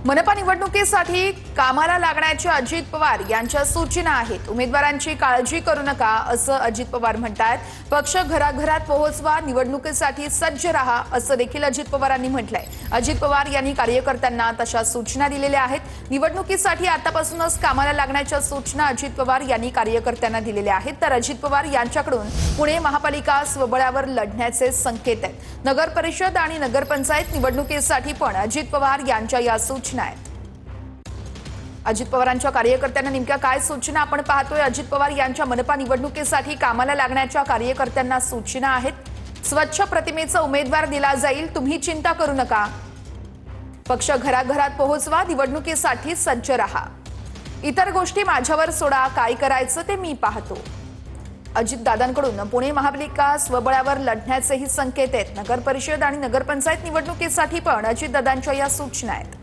मनपा निवडणुकीसाठी कामाला लागण्याच्या अजित पवार यांच्या सूचना आहेत। उमेदवारांची काळजी करू नका असं अजित पवार म्हणतात। पक्ष घराघरात पोहोचवा, निवडणुकीसाठी सज्ज रहा असं देखील अजित पवारांनी म्हटलंय। अजित पवार यांनी कार्यकर्त्यांना तशा सूचना दिलेल्या आहेत। निवडणुकीसाठी आतापासूनच कामाला लागण्याच्या सूचना अजित पवार यांनी कार्यकर्त्यांना दिलेल्या आहेत। तर अजित पवार यांच्याकडून पुणे महापालिका स्वबळावर लढण्याचे संकेत आहेत। नगर परिषद आणि नगरपंचायत निवडणुकीसाठी पण अजित पवार यांच्या या सूचना अजित पवारांच्या कार्यकर्त्यांना नेमक्या काय सूचना आपण पाहतोय। अजित पवार यांच्या मनपा निवडणुकीसाठी कामाला लागण्याच्या कार्यकर्त्यांना सूचना आहेत। स्वच्छ प्रतिमेचा उमेदवार दिला जाईल, तुम्ही चिंता करू नका। पक्ष घराघरात पोहोचवा, निवडणुकीसाठी सज्ज रहा। इतर गोष्टी माझ्यावर सोडा, काय करायचं ते मी पाहतो। अजितदादांकडून पुणे महापालिका स्वबळावर लढण्याचेही संकेत आहेत। नगर परिषद आणि नगरपंचायत निवडणुकीसाठी पण अजितदादांच्या या सूचना आहेत।